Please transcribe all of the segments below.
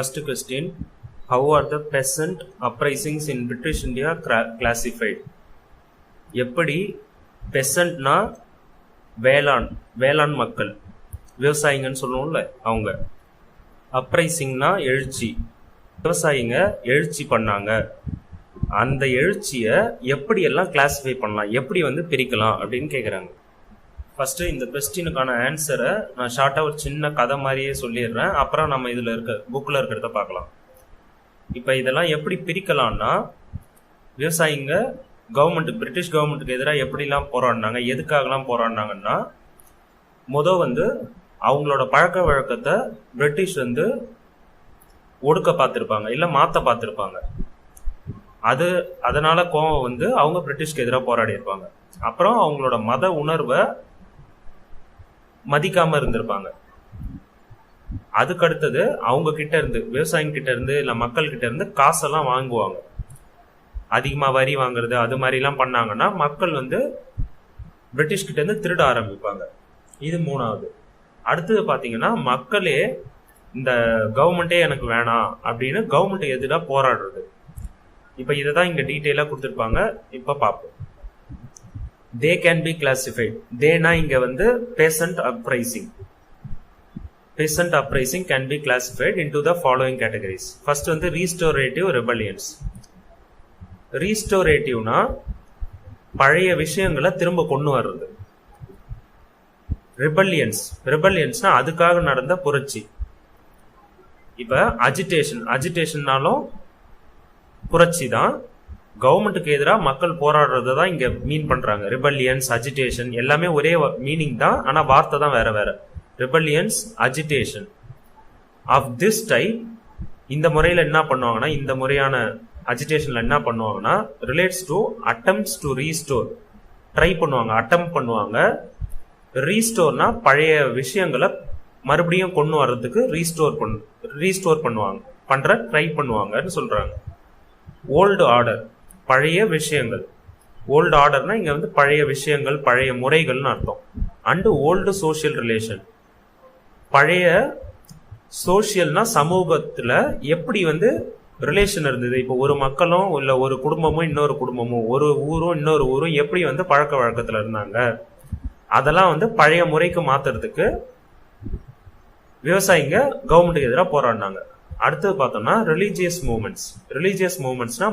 First question: How are the peasant uprisings in British India classified? எப்படி பெசன்ட்னா வேளாண் மக்கள், விவசாயிங்கன்னு சொல்லுவோம்ல அவங்க. அப்ரைசிங்னா எழுச்சி, விவசாயிங்க எழுச்சி பண்ணாங்க. அந்த எழுச்சியை எப்படி எல்லாம் கிளாசிஃபை பண்ணலாம், எப்படி பிரிக்கலாம் அப்படின்னு கேட்குறாங்க. ஃபர்ஸ்ட் இந்த கொஸ்டினுக்கான ஆன்சரை நான் ஷார்ட்டாக ஒரு சின்ன கதை மாதிரியே சொல்லிடுறேன். அப்புறம் நம்ம இதில் புக்கில் இருக்கிறத பார்க்கலாம். இப்போ இதெல்லாம் எப்படி பிரிக்கலாம்னா, விவசாயிங்க பிரிட்டிஷ் கவர்மெண்ட்டுக்கு எதிராக எப்படிலாம் போராடினாங்க, எதுக்காகலாம் போராடினாங்கன்னா, அவங்களோட பழக்க வழக்கத்தை பிரிட்டிஷ் ஒடுக்க பார்த்துருப்பாங்க, இல்லை மாற்ற பார்த்துருப்பாங்க. அதனால கோவம் அவங்க பிரிட்டிஷ்க்கு எதிராக போராடி இருப்பாங்க. அப்புறம் அவங்களோட மத உணர்வை மதிக்காம இருந்திருப்பாங்க. அதுக்கடுத்தது அவங்க கிட்ட இருந்து, விவசாயிங்க கிட்ட இருந்து இல்ல மக்கள் கிட்ட இருந்து காசெல்லாம் வாங்குவாங்க. அதிகமா வரி வாங்குறது அது மாதிரி எல்லாம் பண்ணாங்கன்னா மக்கள் பிரிட்டிஷ் கிட்ட இருந்து திருட ஆரம்பிப்பாங்க. இது மூணாவது. அடுத்தது பாத்தீங்கன்னா, மக்களே இந்த கவர்மெண்டே எனக்கு வேணாம் அப்படின்னு கவர்மெண்ட் எதிராக போராடுறது. இப்ப இதைதான் இங்க டீட்டெயிலா கொடுத்துருப்பாங்க. இப்ப பார்ப்போம். They can be classified. Theyனா இங்க peasant uprising. Peasant uprising can be classified into the following categories. First restorative rebellions. Restorativeனா பழைய விஷயங்களை திரும்ப கொண்டு வர்றது. rebellionsனா அதுக்காக நடந்த புரட்சி. இப்ப அஜிடேஷன்னாலும் புரட்சி தான். கவர்மெண்ட்டுக்கு எதிராக மக்கள் போராடுறத தான் இங்க மீன் பண்றாங்க. ரிபல்லியன்ஸ், அஜிடேஷன் எல்லாமே ஒரே மீனிங் தான், ஆனா வார்த்தை தான் வேற வேற. ரிபல்லியன்ஸ், அஜிடேஷன் ஆஃப் திஸ் டைப். இந்த முறையில என்ன பண்ணுவாங்கன்னா, இந்த முறையான அஜிடேஷன்ல என்ன பண்ணுவாங்கன்னா, relates to attempts to restore. Try பண்ணுவாங்க, அட்டம் பண்ணுவாங்க. ரீஸ்டோர்னா பழைய விஷயங்களை மறுபடியும் கொண்டு வர்றதுக்கு ரீஸ்டோர் ட்ரை பண்ணுவாங்கன்னு சொல்றாங்க. ஓல்டு ஆர்டர், பழைய விஷயங்கள். ஓல்டு ஆர்டர்னா இங்க பழைய விஷயங்கள், பழைய முறைகள்னு அர்த்தம். அண்ட் ஓல்டு சோசியல் ரிலேஷன், பழைய சோசியல்னா சமூகத்துல எப்படி ரிலேஷன் இருந்தது. இப்போ ஒரு மக்களும் இல்ல ஒரு குடும்பமும் இன்னொரு குடும்பமும், ஒரு ஊரும் இன்னொரு ஊரும் எப்படி பழக்க வழக்கத்துல இருந்தாங்க, அதெல்லாம் பழைய முறைக்கு மாத்துறதுக்கு விவசாயிங்க கவர்மெண்ட்டுக்கு எதிராக போராடினாங்க. அடுத்தது பார்த்தோம்னா ரிலீஜியஸ் மூமெண்ட்ஸ்னா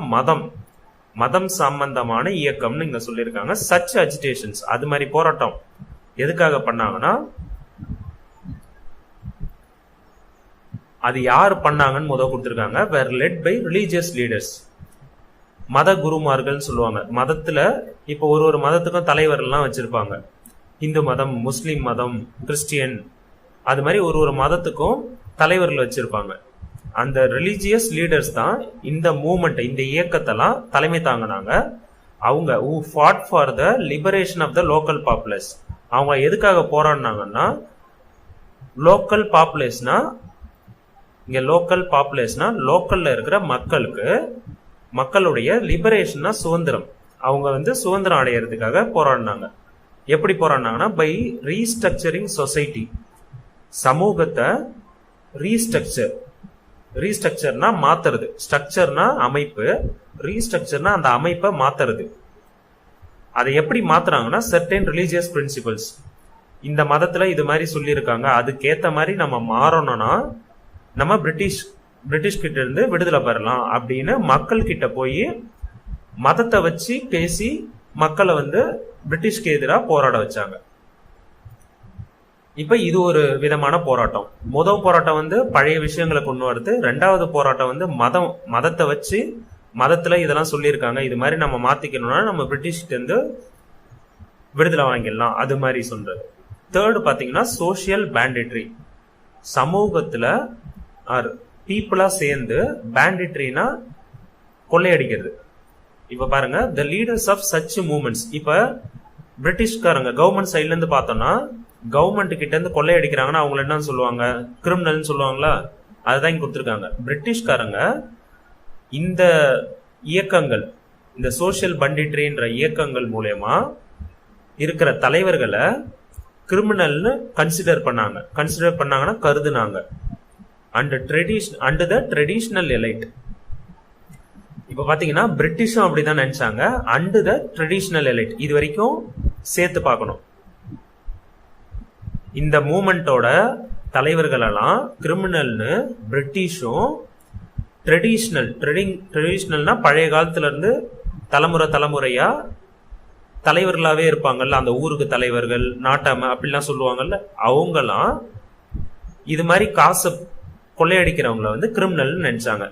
மதம் சம்பந்தமான இயக்கம்னு இங்க சொல்லியிருக்காங்க. சச் அஜிடேஷன்ஸ், அது மாதிரி போராட்டம் எதுக்காக பண்ணாங்கன்னா, அது யார் பண்ணாங்கன்னு கொடுத்திருக்காங்க. வேர் லெட் பை ரிலீஜியஸ் லீடர்ஸ், மத குருமார்கள் சொல்லுவாங்க. மதத்துல இப்போ ஒரு மதத்துக்கும் தலைவர் எல்லாம் வச்சிருப்பாங்க. இந்து மதம், முஸ்லிம் மதம், கிறிஸ்டியன், அது மாதிரி ஒரு மதத்துக்கும் தலைவர்கள் வச்சிருப்பாங்க. அந்த ரிலீஜியஸ் லீடர்ஸ் தான் இந்த மூமெண்ட், இந்த இயக்கத்தெல்லாம் தலைமை தாங்கினாங்க. அவங்க who fought for the liberation of the local populace. அவங்க எதுக்காக போராடினாங்கன்னா, லோக்கல் பாப்புலேஷனா, இங்க லோக்கல்ல இருக்கிற மக்களுடைய லிபரேஷனா சுதந்திரம். அவங்க சுதந்திரம் அடையிறதுக்காக போராடினாங்க. எப்படி போராடினாங்கன்னா, பை ரீஸ்ட்ரக்சரிங் சொசைட்டி. சமூகத்தை ரீஸ்ட்ரக்சர்னா மாத்துறது, ஸ்ட்ரக்சர்னா அமைப்பு, ரீஸ்ட்ரக்சர்னா அந்த அமைப்பை மாத்துறது. அதை எப்படி மாத்துறாங்கன்னா, சர்டன் ரிலீஜியஸ் பிரின்சிபல்ஸ். இந்த மதத்துல இது மாதிரி சொல்லியிருக்காங்க, அதுக்கேத்த மாதிரி நம்ம மாறணும்னா நம்ம பிரிட்டிஷ் கிட்ட இருந்து விடுதலை பெறலாம் அப்படின்னு மக்கள் கிட்ட போய் மதத்தை வச்சு பேசி மக்களை பிரிட்டிஷ்க்கு எதிராக போராட வச்சாங்க. இப்ப இது ஒரு விதமான போராட்டம். முதல் போராட்டம் பழைய விஷயங்களை கொண்டு வருது. ரெண்டாவது போராட்டம் மதத்தை வச்சு, மதத்துல இதெல்லாம் சொல்லியிருக்காங்க, இது மாதிரி நம்ம மாத்திக்கணும்னா நம்ம பிரிட்டிஷ்கிட்ட இருந்து விடுதலை வாங்கிடலாம், அது மாதிரி சொல்றது. தேர்டு பாத்தீங்கன்னா சோசியல் பேண்டிட்ரி. சமூகத்துல பீப்புளா சேர்ந்து, பேண்டிட்ரினா கொள்ளையடிக்கிறது. இப்ப பாருங்க, the leaders of such movements. இப்ப பிரிட்டிஷ்காரங்க கவர்மெண்ட் சைட்ல இருந்து பார்த்தோம்னா, கவர்மெண்ட் கிட்ட இருந்து கொள்ளையடிக்கிறாங்கன்னா அவங்களை என்ன சொல்லுவாங்க, கிரிமினல்னு சொல்லுவாங்களா, அதுதான் இங்க கொடுத்துருக்காங்க. பிரிட்டிஷ்காரங்க இந்த இயக்கங்கள், இந்த சோசியல் பண்டிட்ரின்ற இயக்கங்கள் மூலமா இருக்கிற தலைவர்களை கிரிமினல்னு கன்சிடர் பண்ணாங்கன்னா கருதுனாங்க. And the traditional elite. இப்ப பாத்தீங்கன்னா பிரிட்டிஷும் அப்படிதான் நினைச்சாங்க. அண்ட் த ட்ரெடிஷ்னல் எலைட் இது வரைக்கும் சேர்த்து பார்க்கணும். இந்த மூமெண்டோட தலைவர்கள் எல்லாம் கிரிமினல்னு பிரிட்டிஷும், ட்ரெடிஷ்னல்னா பழைய காலத்துல இருந்து தலைமுறையா தலைவர்களாவே இருப்பாங்கல்ல, அந்த ஊருக்கு தலைவர்கள், நாட்டாம அப்படிலாம் சொல்லுவாங்கல்ல, அவங்கலாம் இது மாதிரி காசு கொள்ளையடிக்கிறவங்கள வந்து கிரிமினல்னு நினைச்சாங்க.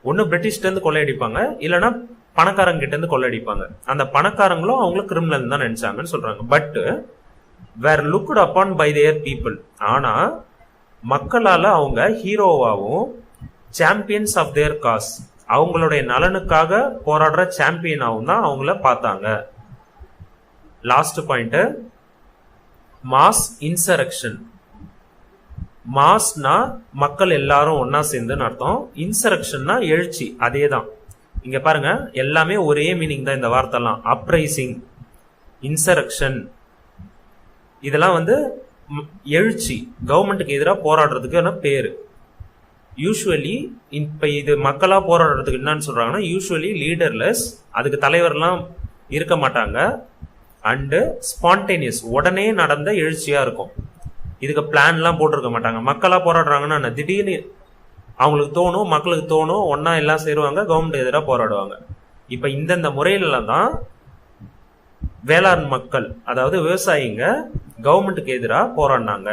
ஒன்னு பிரிட்டிஷ்ல இருந்து கொள்ளையடிப்பாங்க, இல்லைன்னா பணக்காரங்க கிட்ட இருந்து கொள்ளையடிப்பாங்க. அந்த பணக்காரங்களும் அவங்களும் கிரிமினல் தான் நினைச்சாங்கன்னு சொல்றாங்க. But were looked upon by their people. ஆனா மக்களால அவங்க ஹீரோவாவும் சாம்பியன்ஸ் ஆஃப் தேர் காஸ், அவங்களுடைய நலனுக்காக போராடுற சாம்பியனாகவும் தான் அவங்கள பார்த்தாங்க. Last point, mass insurrection. மாஸ்னா மக்கள் எல்லாரும் ஒன்னா சேர்ந்துன்னு அர்த்தம். இன்சரக்ஷன்னா எழுச்சி, அதே தான். இங்க பாருங்க எல்லாமே ஒரே மீனிங் தான் இந்த வார்த்தைலாம். அப்ரைசிங், இன்சரக்ஷன், இதெல்லாம் வந்து எழுச்சி, கவர்மெண்ட்டுக்கு எதிராக போராடுறதுக்கு பேரு. யூஸ்வலி இப்ப இது மக்களா போராடுறதுக்கு என்னன்னு சொல்றாங்கன்னா, யூஸ்வலி லீடர்லெஸ், அதுக்கு தலைவர்லாம் இருக்க மாட்டாங்க. அண்டு ஸ்பான்டேனியஸ், உடனே நடந்த எழுச்சியா இருக்கும். இதுக்கு பிளான் எல்லாம் போட்டிருக்க மாட்டாங்க. மக்களா போராடுறாங்கன்னா திடீர்னு அவங்களுக்கு தோணும், மக்களுக்கு தோணும், ஒன்னா எல்லாம் சேருவாங்க, கவர்மெண்ட் எதிராக போராடுவாங்க. இப்ப இந்தந்த முறையில தான் வேளாண் மக்கள், அதாவது விவசாயிங்க, கவர்மெண்ட்டுக்கு எதிராக போராடினாங்க.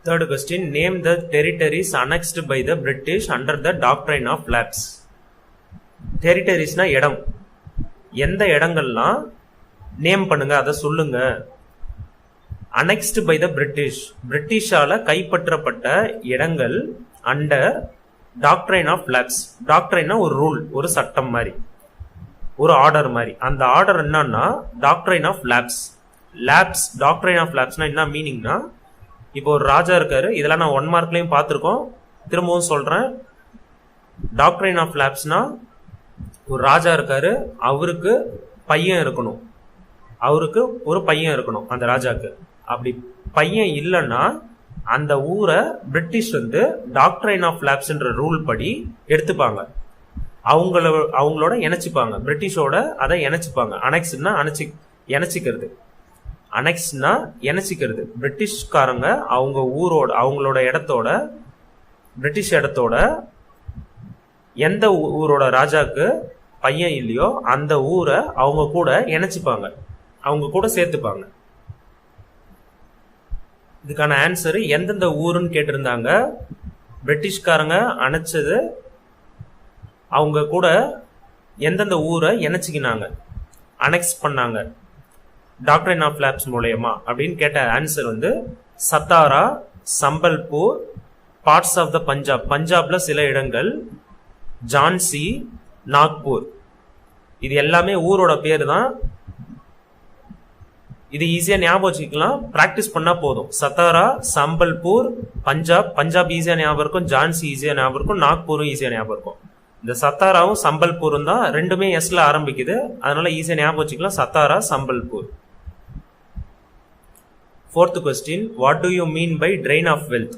Third question, name the territories annexed by the British under the doctrine of lapse. டெரிட்டரிஸ்னா இடம். எந்த இடங்கள்லாம் நேம் பண்ணுங்க, அதை சொல்லுங்க. annexed பை த பிரிட்டிஷால கைப்பற்றப்பட்ட இடங்கள் அண்டர் டாக்ட்ரைன் ஆஃப் லாப்ஸ். டாக்ட்ரைனா ஒரு ரூல், ஒரு சட்டம் மாதிரி, ஒரு ஆர்டர் மாதிரி. அந்த ஆர்டர் என்னன்னா doctrine of lapse. Doctrine of லாப்ஸ்னா என்ன மீனிங்னா, இப்போ ஒரு ராஜா இருக்காரு, இதெல்லாம் நான் 1 மார்க்லயும் பார்த்துருக்கோம், திரும்பவும் சொல்றேன். டாக்ட்ரைன் ஆஃப் லாப்ஸ்னா ஒரு ராஜா இருக்காரு, அவருக்கு பையன் இருக்கணும், அவருக்கு ஒரு பையன் இருக்கணும் அந்த ராஜாக்கு. அப்படி பையன் இல்லைன்னா அந்த ஊரை பிரிட்டிஷ் வந்து டாக்ட்ரைன் ஆஃப் லாப்ஸ்ன்ற ரூல் படி எடுத்துப்பாங்க, அவங்களோட இணைச்சிப்பாங்க, பிரிட்டிஷோட அதை இணைச்சிப்பாங்க. அனெக்ஸ்னா இணைச்சிக்கிறது, அனெக்ஸ்னா இணைச்சிக்கிறது. பிரிட்டிஷ்காரங்க அவங்க ஊரோட, அவங்களோட இடத்தோட, பிரிட்டிஷ் இடத்தோட எந்த ஊரோட ராஜாக்கு பையன் இல்லையோ அந்த ஊரை அவங்க கூட இணைச்சிப்பாங்க, அவங்க கூட சேர்த்துப்பாங்க. இதுக்கான ஆன்சர் எந்தெந்த ஊருன்னு கேட்டிருந்தாங்க. பிரிட்டிஷ்காரங்க அணைச்சது அவங்க கூட எந்தெந்த ஊரை இணைச்சிக்கினாங்க, அனெக்ஸ் பண்ணாங்க டாக்ட்ரைன் ஆஃப் லாப்ஸ் மூலயமா அப்படின்னு கேட்ட ஆன்சர் வந்து Satara, Sambalpur, parts of the Punjab, பஞ்சாப்ல சில இடங்கள், ஜான்சி, நாக்பூர். இது எல்லாமே ஊரோட பேரு தான். இது ஈஸியா ஞாபகம் வச்சுக்கலாம், பிராக்டிஸ் பண்ணா போதும். சத்தாரா, சம்பல்பூர், பஞ்சாப் ஈஸியா ஞாபகம் இருக்கும், ஜான்சி ஈஸியா ஞாபகம் இருக்கும், நாக்பூரும் ஈஸியா ஞாபகம் இருக்கும். இந்த சத்தாராவும் சம்பல்பூரும் தான் ரெண்டுமே எஸ்ல ஆரம்பிக்குது, அதனால ஈஸியா ஞாபகம் வச்சுக்கலாம், Satara, Sambalpur. Fourth question, what do you mean by drain of wealth?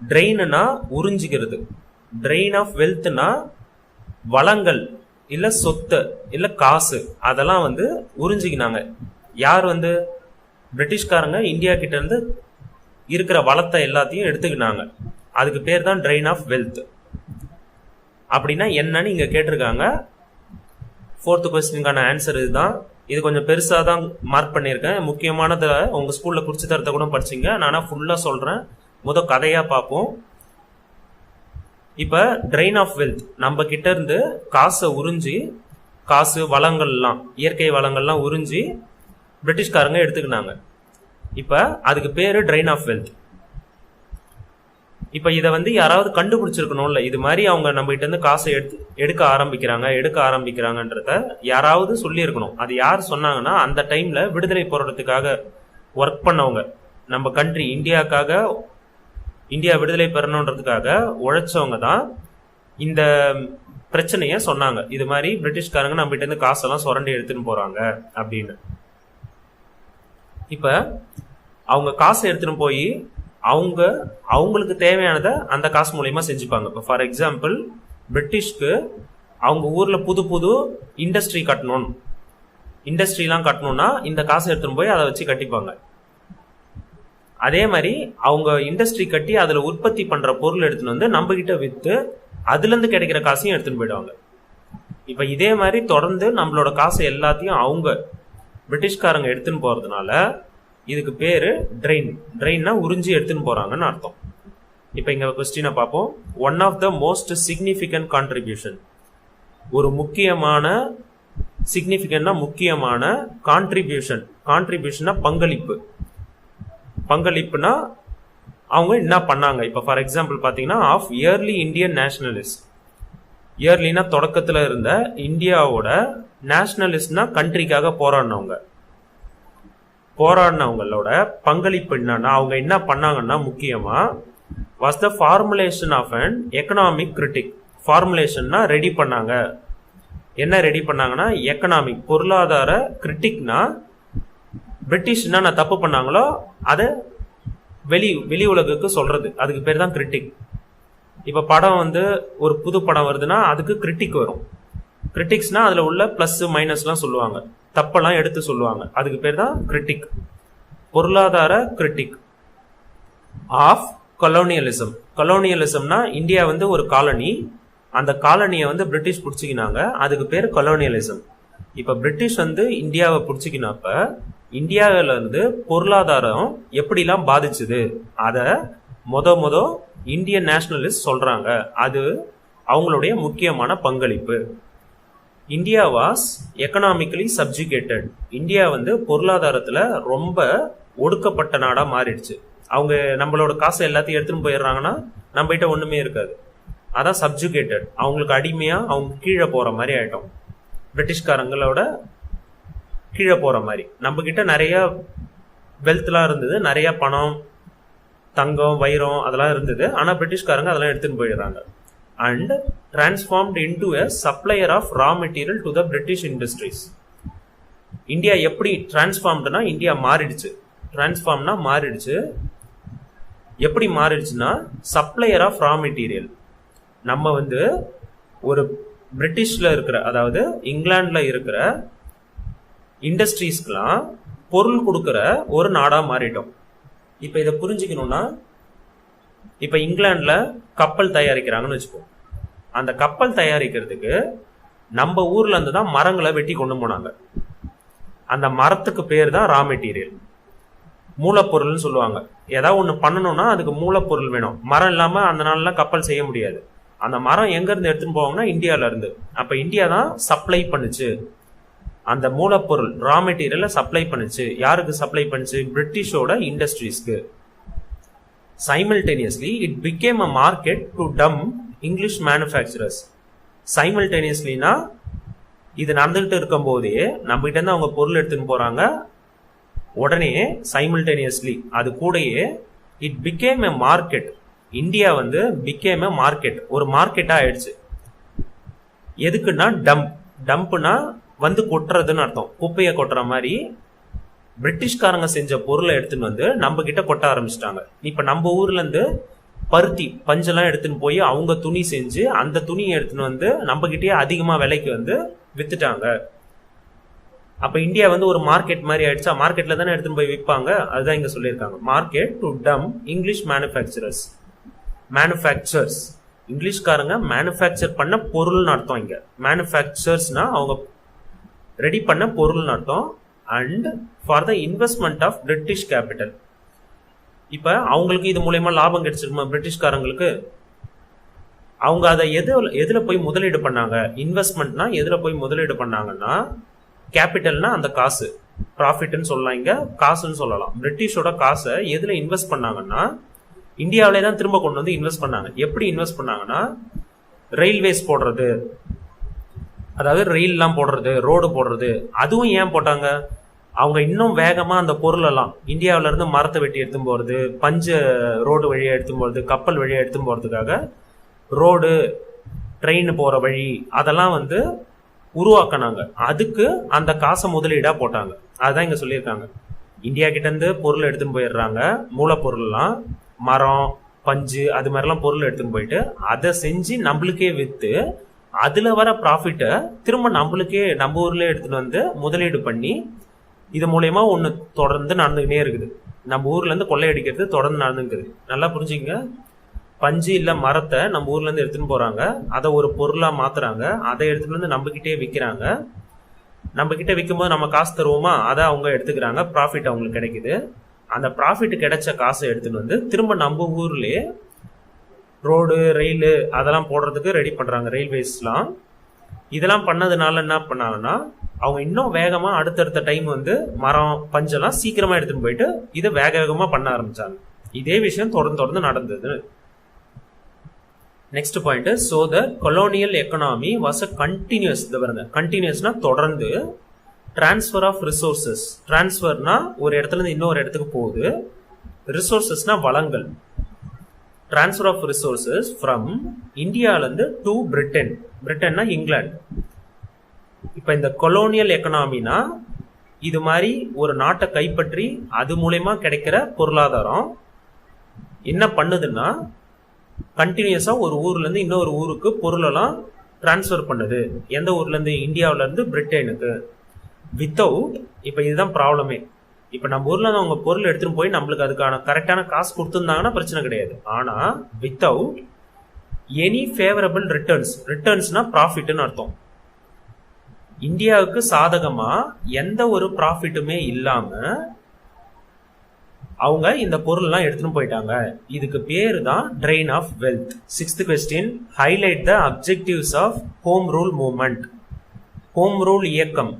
ட்ரெயின்னா உறிஞ்சிக்கிறது, ட்ரெயின் ஆஃப் வெல்த்னா வளங்கள் இல்ல சொத்து இல்ல காசு, அதெல்லாம் வந்து உறிஞ்சிக்கினாங்க. யார் வந்து? பிரிட்டிஷ்காரங்க இந்தியா கிட்ட இருந்து இருக்கிற வளத்தை எல்லாத்தையும் எடுத்துக்கினாங்க. அதுக்கு பேர் தான் ட்ரெயின் ஆஃப் வெல்த். அப்படின்னா என்னன்னு இங்க கேட்டிருக்காங்க. ஃபோர்த் கொஸ்டினுக்கான ஆன்சர் இதுதான். இது கொஞ்சம் பெருசா தான் மார்க் பண்ணியிருக்கேன். முக்கியமானதை உங்க ஸ்கூல்ல குறிச்சு தரத்தை கூட படிச்சிங்க. நானா ஃபுல்லா சொல்றேன், கதையா பார்ப்போம். இப்ப ட்ரெயின் ஆஃப் வெல்த், நம்ம கிட்ட இருந்து காசை உறிஞ்சி, காசு வளங்கள்லாம், இயற்கை வளங்கள்லாம் உறிஞ்சி பிரிட்டிஷ்காரங்க எடுத்துக்கினாங்க. இப்ப அதுக்கு பேரு ட்ரெயின் ஆஃப் வெல்த். இப்ப இதை வந்து யாராவது கண்டுபிடிச்சிருக்கணும்ல, இது மாதிரி அவங்க நம்ம கிட்ட இருந்து காசை எடுக்க ஆரம்பிக்கிறாங்கன்றத யாராவது சொல்லி இருக்கணும். அது யார் சொன்னாங்கன்னா, அந்த டைம்ல விடுதலை போராட்டத்துக்காக ஒர்க் பண்ணவங்க, நம்ம கண்ட்ரி இந்தியாவுக்காக, இந்தியா விடுதலை பெறணுன்றதுக்காக உழைச்சவங்க தான் இந்த பிரச்சனைய சொன்னாங்க. இது மாதிரி பிரிட்டிஷ்காரங்க நம்ம கிட்ட இருந்து காசெல்லாம் சுரண்டி எடுத்துன்னு போறாங்க அப்படின்னு. இப்ப அவங்க காசை எடுத்துன்னு போய் அவங்களுக்கு தேவையானதை அந்த காசு மூலயமா செஞ்சுப்பாங்க. இப்போ ஃபார் எக்ஸாம்பிள் பிரிட்டிஷ்க்கு அவங்க ஊர்ல புது இண்டஸ்ட்ரிலாம் கட்டணும்னா இந்த காசை எடுத்துன்னு போய் அதை வச்சு கட்டிப்பாங்க. அதே மாதிரி அவங்க இண்டஸ்ட்ரி கட்டி அதுல உற்பத்தி பண்ற பொருள் எடுத்துன்னு வந்து நம்ம கிட்ட வித்து அதுல இருந்து கிடைக்கிற காசையும் எடுத்துன்னு போயிடுவாங்க. இப்ப இதே மாதிரி தொடர்ந்து நம்மளோட காசை எல்லாத்தையும் அவங்க பிரிட்டிஷ்காரங்க எடுத்துன்னு போறதுனால இதுக்கு பேரு ட்ரெயின்னா உறிஞ்சி எடுத்துன்னு போறாங்கன்னு அர்த்தம். இப்ப இங்க கொஸ்டினை பார்ப்போம். One of the most significant contribution, ஒரு முக்கியமான கான்ட்ரிபியூஷனா பங்களிப்புனா அவங்க என்ன பண்ணாங்க. இப்ப ஃபார் எக்ஸாம்பிள் பாத்தீங்கன்னா ஆஃப் இயர்லி இந்தியன் நேஷனலிஸ்ட், இயர்லினா தொடக்கத்துல இருந்த இந்தியாவோட நேஷனலிஸ்ட்னா கண்ட்ரிக்காக போராடினவங்களோட பங்களிப்பு என்னன்னா அவங்க என்ன பண்ணாங்கன்னா முக்கியமா was the formulation of an economic critique. ஃபார்முலேஷன்னா ரெடி பண்ணாங்க. என்ன ரெடி பண்ணாங்கன்னா எக்கனாமிக் பொருளாதார கிரிட்டிக்னா பிரிட்டிஷ் என்ன தப்பு பண்ணாங்களோ அதை வெளி உலகுக்கு சொல்றது, அதுக்கு பேர் தான் கிரிட்டிக். இப்ப படம் வந்து ஒரு புது படம் வருதுன்னா அதுக்கு கிரிட்டிக் வரும். கிரிட்டிக்ஸ்னா அதுல உள்ள பிளஸ் மைனஸ்லாம் சொல்லுவாங்க, தப்பெல்லாம் எடுத்து சொல்லுவாங்க, அதுக்கு பேர் தான் கிரிட்டிக். பொருளாதார கிரிட்டிக் ஆஃப் கொலோனியலிசம்னா இந்தியா வந்து ஒரு காலனி, அந்த காலனியை வந்து பிரிட்டிஷ் பிடிச்சிக்கினாங்க, அதுக்கு பேர் கொலோனியலிசம். இப்ப பிரிட்டிஷ் வந்து இந்தியாவை பிடிச்சிக்கினப்ப இந்தியாவில இருந்து பொருளாதாரம் எப்படிலாம் பாதிச்சுது அத மொத இந்தியன் நேஷனலிஸ்ட் சொல்றாங்க. அது அவங்களுடைய முக்கியமான பங்களிப்பு. India was economically subjugated. India வந்து பொருளாதாரத்துல ரொம்ப ஒடுக்கப்பட்ட நாடா மாறிடுச்சு. அவங்க நம்மளோட காசை எல்லாத்தையும் எடுத்துன்னு போயிடுறாங்கன்னா நம்ம கிட்ட ஒண்ணுமே இருக்காது. அதான் சப்ஜுகேட்டட், அவங்களுக்கு அடிமையா அவங்க கீழே போற மாதிரி ஆயிட்டோம். பிரிட்டிஷ்காரங்களோட கீழே போற மாதிரி. நம்ம கிட்ட நிறைய வெல்த்லாம் இருந்தது, நிறைய பணம், தங்கம், வைரம் அதெல்லாம் இருந்தது. ஆனா பிரிட்டிஷ்காரங்க அதெல்லாம் எடுத்துன்னு போயிடுறாங்க. And transformed into a supplier of raw material to the British industries. India எப்படி டிரான்ஸ்ஃபார்ம்டுனா இந்தியா மாறிடுச்சு. டிரான்ஸ்ஃபார்ம்னா மாறிடுச்சு. எப்படி மாறிடுச்சுன்னா சப்ளையர் ஆஃப் ரா மெட்டீரியல். நம்ம வந்து ஒரு பிரிட்டிஷ்ல இருக்கிற, அதாவது இங்கிலாந்துல இருக்கிற இண்டஸ்ட்ரீஸ்க்கெல்லாம் பொருள் கொடுக்கிற ஒரு நாடா மாறிட்டோம். இப்ப இதை புரிஞ்சுக்கணும்னா, இப்ப இங்கிலாந்துல கப்பல் தயாரிக்கிறாங்கன்னு வச்சுப்போம். அந்த கப்பல் தயாரிக்கிறதுக்கு நம்ம ஊர்ல இருந்து தான் மரங்களை வெட்டி கொண்டு போனாங்க. அந்த மரத்துக்கு பேர் தான் ரா மெட்டீரியல், மூலப்பொருள்னு சொல்லுவாங்க. ஏதாவது ஒண்ணு பண்ணணும்னா அதுக்கு மூலப்பொருள் வேணும். மரம் இல்லாம அந்த நாள்லாம் கப்பல் செய்ய முடியாது. அந்த மரம் எங்க இருந்து எடுத்துன்னு போவாங்கன்னா இந்தியால இருந்து. அப்ப இந்தியா தான் சப்ளை பண்ணுச்சு, அந்த மூலப்பொருள் ரா மெட்டீரியல சப்ளை பண்ணுச்சு. யாருக்கு சப்ளை பண்ணுச்சு? பிரிட்டிஷோட இண்டஸ்ட்ரீஸ்க்கு. Simultaneously it became a market to dump English manufacturers. சைமல்டேனியஸ்லினா இது நடந்துகிட்டு இருக்கும் போதே நம்ம கிட்ட இருந்து அவங்க பொருள் எடுத்துன்னு போறாங்க. உடனே சைமல்டேனியஸ்லி அது கூடயே it became a market. India வந்து பிகேம் எ மார்க்கெட், ஒரு மார்க்கெட்டா ஆயிடுச்சு. எதுக்குன்னா டம்ப்னா வந்து கொட்டுறதுன்னு அர்த்தம், குப்பையை கொட்டுற மாதிரி. பிரிட்டிஷ்காரங்க செஞ்ச பொருளை எடுத்துன்னு வந்து நம்ம கிட்ட கொட்ட ஆரம்பிச்சிட்டாங்க. இப்ப நம்ம ஊர்ல இருந்து பருத்தி பஞ்செல்லாம் எடுத்துன்னு போய் அவங்க துணி செஞ்சு அந்த துணியை எடுத்துன்னு வந்து நம்ம கிட்டயே அதிகமா விலைக்கு வந்து வித்துட்டாங்க. அப்ப இந்தியா வந்து ஒரு மார்க்கெட் மாதிரி ஆயிடுச்சா? மார்க்கெட்ல தானே எடுத்துன்னு போய் விற்பாங்க. அதுதான் இங்க சொல்லியிருக்காங்க, market to dump English manufacturers. இங்கிலீஷ்காரங்க manufacture பண்ண பொருள்னு அர்த்தம். இங்க மேனுஃபேக்சர்ஸ்னா அவங்க ரெடி பண்ண பொருள்னு அர்த்தம். And for the investment of British capital. இப்ப அவங்களுக்கு இது மூலயமா லாபம் கிடைச்சிருக்குமா? பிரிட்டிஷ்காரங்களுக்கு அவங்க அதை எதுல போய் முதலீடு பண்ணாங்க? இன்வெஸ்ட்மெண்ட்னா எதுல போய் முதலீடு பண்ணாங்கன்னா, கேபிட்டல்னா அந்த காசு, ப்ராஃபிட்னு சொல்லலாம், இங்க காசுன்னு சொல்லலாம். பிரிட்டிஷோட காசை எதுல இன்வெஸ்ட் பண்ணாங்கன்னா இந்தியாவிலே தான் திரும்ப கொண்டு வந்து இன்வெஸ்ட் பண்ணாங்க. எப்படி இன்வெஸ்ட் பண்ணாங்கன்னா, ரயில்வேஸ் போடுறது, அதாவது ரயில்லாம் போடுறது, ரோடு போடுறது. அதுவும் ஏன் போட்டாங்க? அவங்க இன்னும் வேகமா அந்த பொருள் எல்லாம் இந்தியாவில இருந்து மரத்தை வெட்டி எடுத்துன்னு போறது, பஞ்ச ரோடு வழியா எடுத்துன்னு போறது, கப்பல் வழியா எடுத்துன்னு போறதுக்காக ரோடு, ட்ரெயின் போற வழி அதெல்லாம் வந்து உருவாக்கினாங்க. அதுக்கு அந்த காசை முதலீடா போட்டாங்க. அதுதான் இங்க சொல்லியிருக்காங்க. இந்தியா கிட்ட இருந்து பொருள் எடுத்துன்னு போயிடுறாங்க, மூலப்பொருள்லாம். மரம், பஞ்சு அது மாதிரிலாம் பொருள் எடுத்துன்னு போயிட்டு அதை செஞ்சு நம்மளுக்கே விற்று அதுல வர ப்ராஃபிட்டை திரும்ப நம்மளுக்கே நம்ம ஊர்லயே எடுத்துட்டு வந்து முதலீடு பண்ணி இது மூலயமா ஒன்று தொடர்ந்து நடந்துக்கிட்டே இருக்குது. நம்ம ஊர்ல இருந்து கொள்ளையடிக்கிறது தொடர்ந்து நடந்துக்குது. நல்லா புரிஞ்சுங்க. பஞ்சு இல்ல மரத்தை நம்ம ஊர்ல இருந்து எடுத்துன்னு போறாங்க, அதை ஒரு பொருளா மாத்துறாங்க, அதை எடுத்துட்டு வந்து நம்ம கிட்டே விற்கிறாங்க. நம்ம கிட்ட விற்கும் போது நம்ம காசு தருவோமா, அதை அவங்க எடுத்துக்கிறாங்க, ப்ராஃபிட் அவங்களுக்கு கிடைக்குது. அந்த ப்ராஃபிட் கிடைச்ச காசை எடுத்துட்டு வந்து திரும்ப நம்ம ஊர்லயே ரோடு, ரயிலு அதெல்லாம் போடுறதுக்கு ரெடி பண்றாங்க, ரயில்வேஸ்லாம். இதெல்லாம் பண்ணதுனால என்ன பண்ணாங்கன்னா அவங்க இன்னும் வேகமா அடுத்தடுத்த டைம் வந்து மரம், பஞ்செல்லாம் சீக்கிரமா எடுத்துட்டு போயிட்டு இதை வேக வேகமா பண்ண ஆரம்பிச்சாங்க. இதே விஷயம் தொடர்ந்து தொடர்ந்து நடந்தது. Next point, so the colonial economy was a continuous. கண்டினியூஸ்னா தொடர்ந்து. டிரான்ஸ்ஃபர் ஆஃப் ரிசோர்சஸ், டிரான்ஸ்ஃபர்னா ஒரு இடத்துல இருந்து இன்னொரு இடத்துக்கு போகுது, ரிசோர்சஸ்னா வளங்கள். டிரான்ஸ்ஃபர் ஆஃப் ரிசோர்சஸ் ஃப்ரம் இந்தியால இருந்து டு பிரிட்டன். பிரிட்டன்னா இங்கிலாந்து. இப்ப இந்த கொலோனியல் எக்கனாமினா இது மாதிரி ஒரு நாட்டை கைப்பற்றி அது மூலயமா கிடைக்கிற பொருளாதாரம் என்ன பண்ணுதுன்னா கண்டினியூஸா ஒரு ஊர்ல இருந்து இன்னொரு ஊருக்கு பொருளெல்லாம் டிரான்ஸ்ஃபர் பண்ணுது. எந்த ஊர்ல இருந்து? இந்தியாவில இருந்து பிரிட்டனுக்கு. வித்தவுட், இப்ப இதுதான் ப்ராப்ளமே. இப்ப நம்ம ஊர்ல அவங்க பொருள் எடுத்துட்டு போய் நம்மளுக்கு அதுக்கான கரெக்டான காசு கொடுத்துருந்தாங்கன்னா பிரச்சனை கிடையாது. ஆனா வித்தவுட் எனி ஃபேவரபிள் ரிட்டர்ன்ஸ். ரிட்டர்ன்ஸ்னா ப்ராஃபிட்னு அர்த்தம். இந்தியாவுக்கு சாதகமா எந்த ஒரு ப்ராஃபிட்டுமே இல்லாம அவங்க இந்த பொருள் எல்லாம் எடுத்துட்டு போயிட்டாங்க. இதுக்கு பேரு தான் drain of wealth. 6th question, highlight the objectives of home rule movement. Home rule இயக்கம்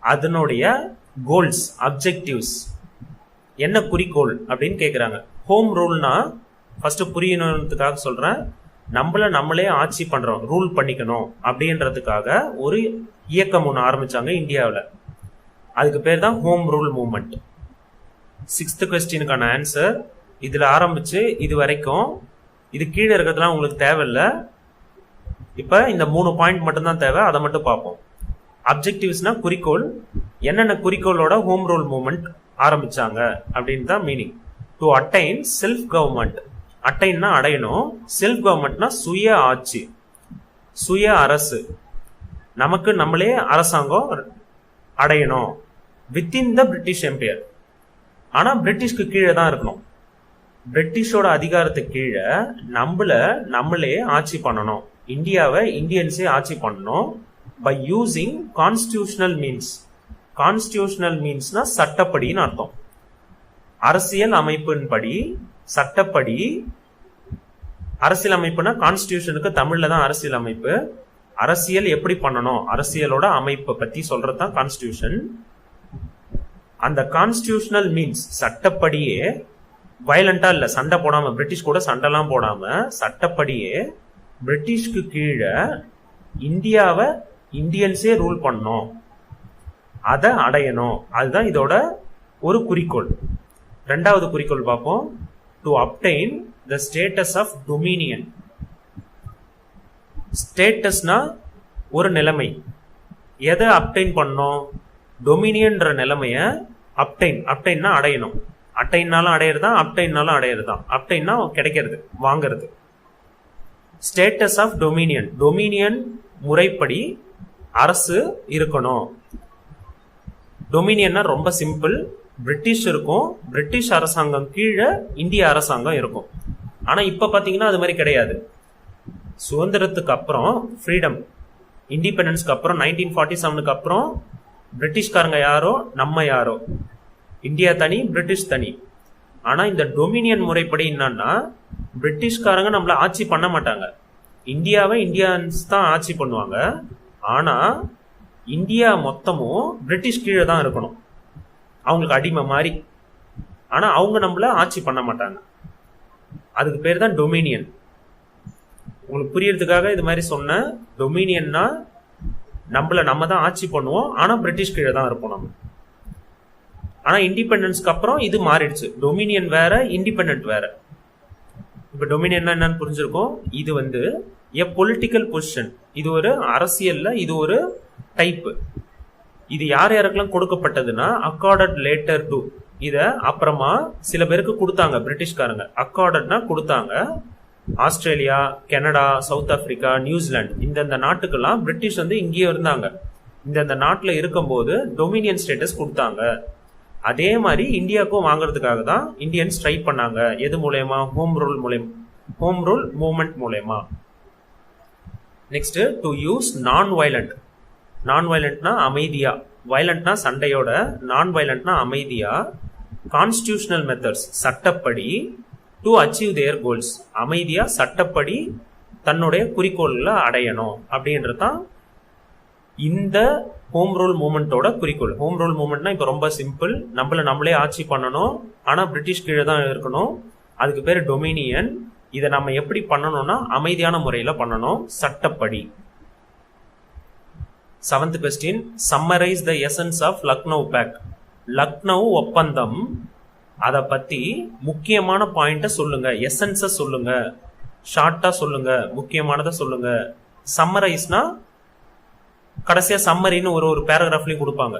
அதனுடைய கோல்ஸ், அப்ஜெக்டிவ்ஸ், என்ன குறிக்கோள் அப்படின்னு கேக்குறாங்க. ஹோம் ரூல்னா ஃபர்ஸ்ட் புரியணுன்றதுக்காக சொல்றேன், நம்மளே ஆட்சி பண்றோம், ரூல் பண்ணிக்கணும் அப்படின்றதுக்காக ஒரு இயக்கம் ஒன்று ஆரம்பிச்சாங்க இந்தியாவில். அதுக்கு பேர் தான் ஹோம் ரூல் மூவ்மெண்ட். 6th கொஸ்டினுக்கான ஆன்சர் இதுல ஆரம்பிச்சு இது வரைக்கும். இது கீழே இருக்கிறதுலாம் உங்களுக்கு தேவையில்லை. இப்ப இந்த 3 பாயிண்ட் மட்டும் தான் தேவை, அதை மட்டும் பார்ப்போம். அப்ஜெக்டிவ்ஸ்னா குறிக்கோள், என்னென்ன குறிக்கோளோட ஹோம் ரூல் மூவ்மெண்ட் ஆரம்பிச்சாங்க அப்படின்னு தான் meaning. To attain self government. அட்டைன்னா அடையணும், செல்ஃப் கவர்மெண்ட்னா சுய ஆட்சி, சுய அரசு, நமக்கு நம்மளே அரசாங்கம் அடையணும் வித்தின் த பிரிட்டிஷ் எம்பையர். ஆனா பிரிட்டிஷ்க்கு கீழே தான் இருக்கணும். பிரிட்டிஷோட அதிகாரத்துக்கு கீழே நம்மளே ஆட்சி பண்ணணும். இந்தியாவை இந்தியன்ஸே ஆட்சி பண்ணணும் by using constitutional means. Constitutional மீன்ஸ்னா சட்டப்படின்னு அர்த்தம். அரசியல் அமைப்பின்படி, சட்டப்படி. அரசியல் அமைப்புனா கான்ஸ்டிடியூஷனுக்கு தமிழ்ல தான் அரசியல் அமைப்பு. அரசியல் எப்படி பண்ணணும், அரசியலோட அமைப்பை பத்தி சொல்றதுதான் கான்ஸ்டிடியூஷன். அந்த கான்ஸ்டிடியூஷனல் மீன்ஸ் சட்டப்படியே, வயலண்டா இல்ல, சண்டை போடாம, பிரிட்டிஷ் கூட சண்டைலாம் போடாம சட்டப்படியே பிரிட்டிஷ்க்கு கீழே இந்தியாவை இந்தியன்ஸே ரூல் பண்ணணும், அதை அடையணும். அதுதான் இதோட ஒரு குறிக்கோள். ரெண்டாவது குறிக்கோள் பார்ப்போம். To obtain the status of dominion. ஸ்டேட்டஸ்னா ஒரு நிலைமை. எதை அப்டைன் பண்ணணும்? டொமினியன்ற நிலைமைய அப்டைன். அப்டைன்னா அடையணும். அட்டைன்னாலும் அடையிறதா, அப்டைன்னாலும் அடையிறதா. அப்டைன்னா கிடைக்கிறது, வாங்கிறது. Status of Dominion. டொமினியன் முறைப்படி அரசு இருக்கணும். டொமினியன்னா ரொம்ப சிம்பிள். பிரிட்டிஷ் இருக்கும், பிரிட்டிஷ் அரசாங்கம் கீழே இந்திய அரசாங்கம் இருக்கும். ஆனா இப்ப பாத்தீங்கன்னா அது மாதிரி கிடையாது. சுதந்திரத்துக்கு அப்புறம், ஃப்ரீடம், இண்டிபெண்டன்ஸ்க்கு அப்புறம், 1947க்கு அப்புறம் பிரிட்டிஷ்காரங்க யாரோ நம்ம யாரோ, இந்தியா தனி, பிரிட்டிஷ் தனி. ஆனா இந்த டொமினியன் முறைப்படி என்னன்னா பிரிட்டிஷ்காரங்க நம்மள ஆட்சி பண்ண மாட்டாங்க, இந்தியாவை இந்தியன்ஸ் தான் ஆட்சி பண்ணுவாங்க. ஆனா இந்தியா மொத்தமும் பிரிட்டிஷ் கீழே தான் இருக்கணும், அவங்களுக்கு அடிமை மாதிரி. ஆனா அவங்க நம்மள ஆட்சி பண்ண மாட்டாங்க. அதுக்கு பேர் தான் டொமினியன். உங்களுக்கு புரியறதுக்காக இது மாதிரி சொன்ன. டொமினியன்னா நம்ம தான் ஆட்சி பண்ணுவோம், ஆனா பிரிட்டிஷ் கீழே தான் இருப்போம் நம்ம. ஆனா இண்டிபெண்டன்ஸ்க்கு அப்புறம் இது மாறிடுச்சு. டொமினியன் வேற, இண்டிபெண்டன்ட் வேற. இப்ப டொமினியன் என்னன்னு புரிஞ்சிருக்கும். இது வந்து எ பொலிட்டிக்கல் பொசிஷன். இது ஒரு அரசியல்ல இது ஒரு டைப். இது யார் யாருக்கெல்லாம் கொடுக்கப்பட்டதுன்னா அக்கார்டட் லேட்டர் டு இத அப்புறமா சில பேருக்கு கொடுத்தாங்க பிரிட்டிஷ்காரங்க. அக்கார்டட்னா கொடுத்தாங்க. Australia, Canada, south Africa, New Zealand இந்தந்த நாட்டுக்கெல்லாம் பிரிட்டிஷ் வந்து இங்கேயே இருந்தாங்க. இந்தந்த நாட்டில் இருக்கும்போது டொமினியன் ஸ்டேட்டஸ் கொடுத்தாங்க. அதே மாதிரி இந்தியாவுக்கும் வாங்குறதுக்காக தான் இந்தியன்ஸ் ட்ரை பண்ணாங்க. எது மூலயமா? ஹோம் ரூல் மூவ்மெண்ட் மூலயமா. நெக்ஸ்ட், டு யூஸ் நான் வயலண்ட். நான் வயலண்ட்னா அமைதியா, வயலண்ட்னா சண்டையோட, நான் வயலண்ட்னா அமைதியா, கான்ஸ்டிடியூஷனல் மெத்தட்ஸ் சட்டப்படி, டு அச்சீவ் தேர் கோல்ஸ் அமைதியா சட்டப்படி தன்னுடைய குறிக்கோள்களை அடையணும் அப்படின்றது தான் இந்த ஹோம் ரூல் மூவ்மெண்ட்டோட குறிக்கோள். ஹோம் ரூல் மூவ்மெண்ட்னா இப்போ ரொம்ப சிம்பிள், நம்மளே ஆட்சி பண்ணணும், ஆனால் பிரிட்டிஷ் கீழே தான் இருக்கணும். அதுக்கு பேர் டொமினியன். இதை நம்ம எப்படி பண்ணணும்னா அமைதியான முறையில் பண்ணணும், சட்டப்படி. 7th question, summarize the essence of Lucknow Pact. Lucknow ஒப்பந்தம், அதை பத்தி முக்கியமான பாயிண்ட சொல்லுங்க, எசன்ஸ சொல்லுங்க, ஷார்ட்டா சொல்லுங்க, முக்கியமானதை சொல்லுங்க. சம்மரைஸ்னா கடைசியா சம்மரின்னு ஒரு பேராகிராஃப்லயும் கொடுப்பாங்க.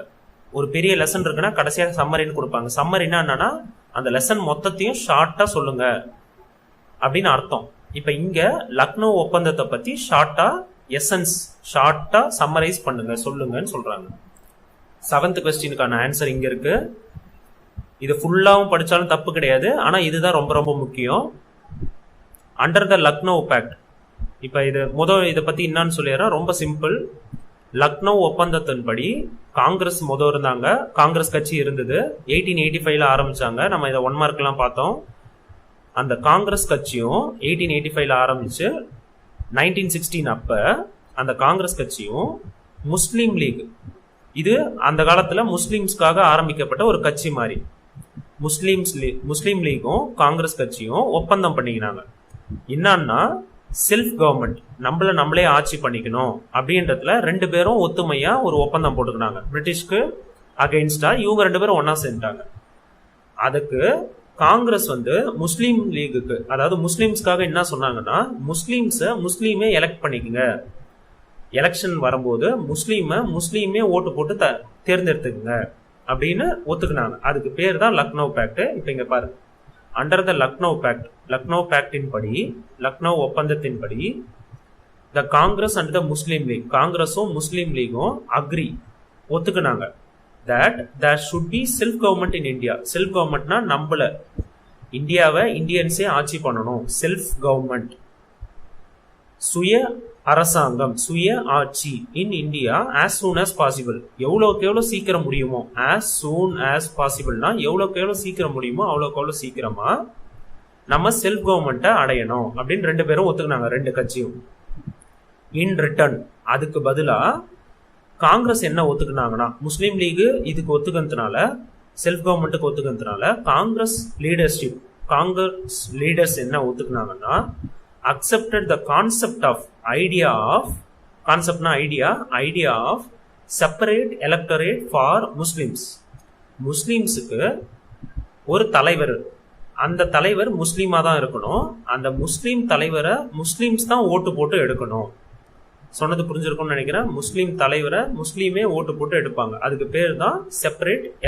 ஒரு பெரிய லெசன் இருக்குன்னா கடைசியா சம்மரின்னு கொடுப்பாங்க. சம்மரினா என்னன்னா அந்த லெசன் மொத்தத்தையும் ஷார்ட்டா சொல்லுங்க அப்படின்னு அர்த்தம். இப்ப இங்க லக்னோ ஒப்பந்தத்தை பத்தி ஷார்ட்டா எசன்ஸ் ஷார்ட்டா சம்மரைஸ் பண்ணுங்க, சொல்லுங்கன்னு சொல்றாங்க. 7th கொஸ்டினுக்கான ஆன்சர் இங்க இருக்கு. இது ஃபுல்லாவும் படிச்சாலும் தப்பு கிடையாது, ஆனா இதுதான் ரொம்ப ரொம்ப முக்கியம். Under the Lucknow pact. இப்ப இது இதை பத்தி என்னன்னு சொல்லிடுறேன், ரொம்ப சிம்பிள். லக்னோ ஒப்பந்தத்தின்படி காங்கிரஸ் இருந்தாங்க, காங்கிரஸ் கட்சி இருந்தது. 1885ல ஆரம்பிச்சாங்க. நம்ம இதை 1 மார்க்லாம் பார்த்தோம். அந்த காங்கிரஸ் கட்சியும் 1885ல ஆரம்பிச்சு 1916 அப்ப அந்த காங்கிரஸ் கட்சியும் முஸ்லீம் லீக், இது அந்த காலத்துல முஸ்லிம்ஸ்க்காக ஆரம்பிக்கப்பட்ட ஒரு கட்சி மாதிரி. முஸ்லீம் லீக்கும் காங்கிரஸ் கட்சியும் ஒப்பந்தம் பண்ணிக்கிறாங்க. என்னன்னா செல்ஃப் கவர்மெண்ட், நம்மளே ஆட்சி பண்ணிக்கணும் அப்படின்றதுல 2 பேரும் ஒத்துமையா ஒரு ஒப்பந்தம் போட்டுக்கினாங்க. பிரிட்டிஷ்க்கு அகைன்ஸ்டா இவங்க 2 பேரும் ஒன்னா சேர்ந்துட்டாங்க. அதுக்கு காங்கிரஸ் முஸ்லீம் லீகுக்கு, அதாவது முஸ்லிம்ஸ்க்காக என்ன சொன்னாங்கன்னா, முஸ்லீமே எலெக்ட் பண்ணிக்கங்க, எலெக்ஷன் வரும்போது முஸ்லீமே ஓட்டு போட்டு தேர்ந்தெடுத்துக்குங்க அப்படின்னு ஒத்துக்கினாங்க. அதுக்கு பேர் தான் லக்னோ பேக்ட். இப்ப இங்க பாருங்க, அண்டர் த லக்னோ பேக்டின் படி, லக்னோ ஒப்பந்தத்தின்படி, the Congress and the Muslim League, காங்கிரஸும் முஸ்லீம் லீகும் அக்ரி, ஒத்துக்கினாங்க that there should be self government in India. Self கவர்மெண்ட்னா நம்மள இந்தியாவை இந்தியன்ஸே ஆட்சி பண்ணணும், செல்ஃப் கவர்மெண்ட், சுய அரசாங்கம், சுய ஆட்சி in India as soon as possible. எவ்வளோக்கு எவ்வளோ சீக்கிரம் முடியுமோ, as soon as possibleனா எவ்வளோக்கு எவ்வளோ சீக்கிரம் முடியுமோ அவ்வளோக்கு எவ்வளோ சீக்கிரமா நம்ம செல்ஃப் கவர்மெண்ட்டை அடையணும் அப்படின்னு 2 பேரும் ஒத்துக்கினாங்க, 2 கட்சியும். இன் ரிட்டர்ன், அதுக்கு பதிலா காங்கிரஸ் என்ன ஒத்துக்கினாங்கன்னா, முஸ்லீம் லீக் இதுக்கு ஒத்துக்கிறதுனால, செல்ஃப் கவர்மெண்ட்டுக்கு ஒத்துக்கிறதுனால காங்கிரஸ் லீடர்ஸ் என்ன ஒத்துக்கினாங்கன்னா, accepted the concept of idea of separate electorate for Muslims. முஸ்லிம்ஸுக்கு ஒரு தலைவர், அந்த தலைவர் முஸ்லீமா தான் இருக்கணும், அந்த முஸ்லீம் தலைவரை முஸ்லிம்ஸ் தான் ஓட்டு போட்டு எடுக்கணும். சொன்னது புரிஞ்சிருக்கும்னு நினைக்கிறேன். முஸ்லீம் தலைவரை முஸ்லீமே ஓட்டு போட்டு எடுப்பாங்க. அதுக்கு பேர் தான் செப்பரேட்